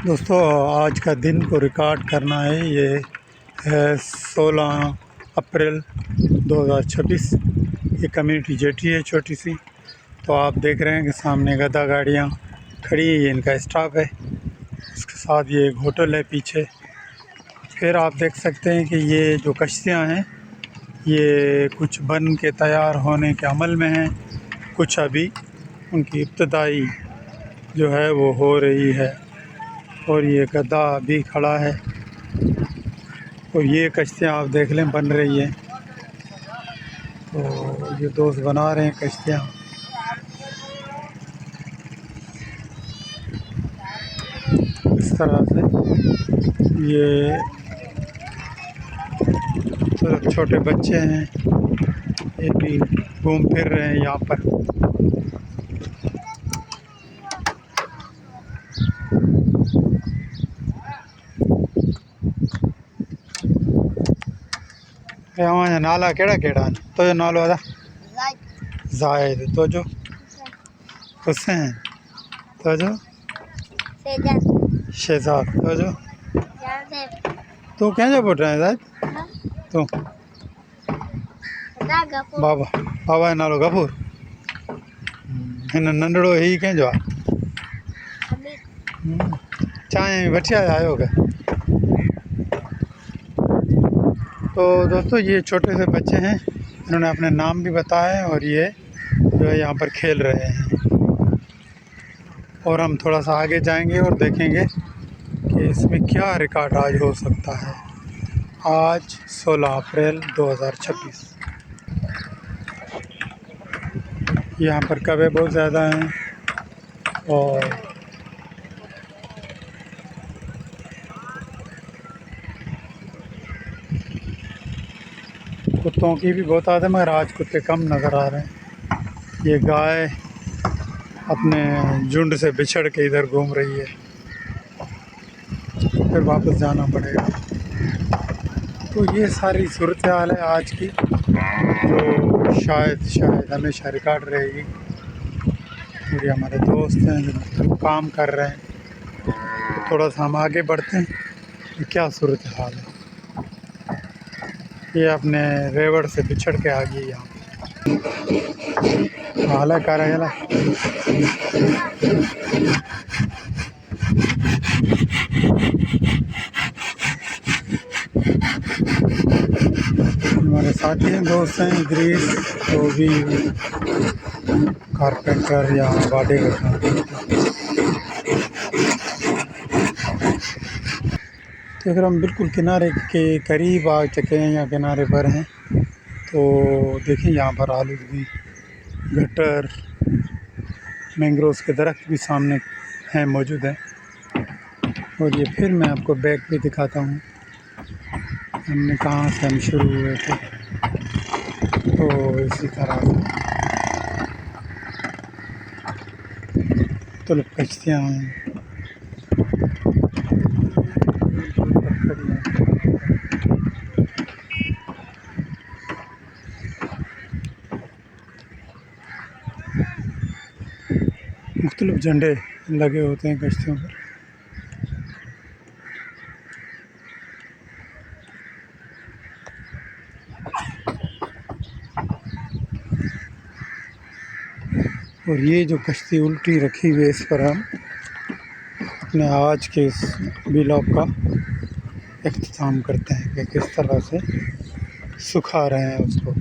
दोस्तों आज का दिन को रिकॉर्ड करना है। ये है 16 अप्रैल 2026। ये कम्युनिटी जेटी है छोटी सी। तो आप देख रहे हैं कि सामने गदा गाड़ियाँ खड़ी है, ये इनका स्टाफ है। इसके साथ ये एक होटल है पीछे। फिर आप देख सकते हैं कि ये जो कश्तियाँ हैं ये कुछ बन के तैयार होने के अमल में हैं, कुछ अभी उनकी इब्तदाई जो है वो हो रही है। और ये गद्दा भी खड़ा है और ये कश्तियाँ आप देख लें बन रही है। तो ये दोस्त बना रहे हैं कश्तियाँ। इस तरह से ये तो छोटे बच्चे हैं, ये भी घूम फिर रहे हैं यहाँ पर। यहाँ नाला केड़ा केड़ा तो जो नालो आता जायद तो जो हुसैन तो जो शहजाद तो जो तू क्या जो पुट रहे हैं जायद तू बाबा बाबा जो नालो गफूर हिन नंढड़ो ही कंहिंजो आहे चांहि वठी आयो क्या। तो दोस्तों ये छोटे से बच्चे हैं, इन्होंने अपने नाम भी बताए और ये जो है यहाँ पर खेल रहे हैं। और हम थोड़ा सा आगे जाएंगे और देखेंगे कि इसमें क्या रिकॉर्ड आज हो सकता है। आज 16 अप्रैल 2026। यहाँ पर कौवे बहुत ज़्यादा हैं और कुत्तों की भी बहुत आदत है, मगर आज कुत्ते कम नज़र आ रहे हैं। ये गाय अपने झुंड से बिछड़ के इधर घूम रही है, फिर वापस जाना पड़ेगा। तो ये सारी सूरत हाल है आज की, जो शायद हमेशा रिकॉर्ड रहेगी। और ये हमारे दोस्त हैं जो काम कर रहे हैं। थोड़ा सा हम आगे बढ़ते हैं कि क्या सूरत हाल है। ये अपने रेवड़ से बिछड़ के आ गई यहाँ हाल कर रहा है। हमारे साथी हैं, दोस्त हैं ग्रीस, तो भी कारपेंटर या बाडे का काम करते हैं। तो अगर हम बिल्कुल किनारे के करीब आ चुके हैं या किनारे पर हैं, तो देखें यहाँ पर आलूगी, गटर, मैंग्रोव्स के दरख्त भी सामने हैं, मौजूद हैं। और ये फिर मैं आपको बैग भी दिखाता हूँ, हमने कहाँ से हम शुरू हुए थे। तो इसी तरह से तो कश्तियाँ हैं, मुख्तलिफ झंडे लगे होते हैं कश्तियों पर। और ये जो कश्ती उल्टी रखी हुई है, इस पर हम अपने आज के इस व्लॉग का इख्तिताम करते हैं कि किस तरह से सुखा रहे हैं उसको।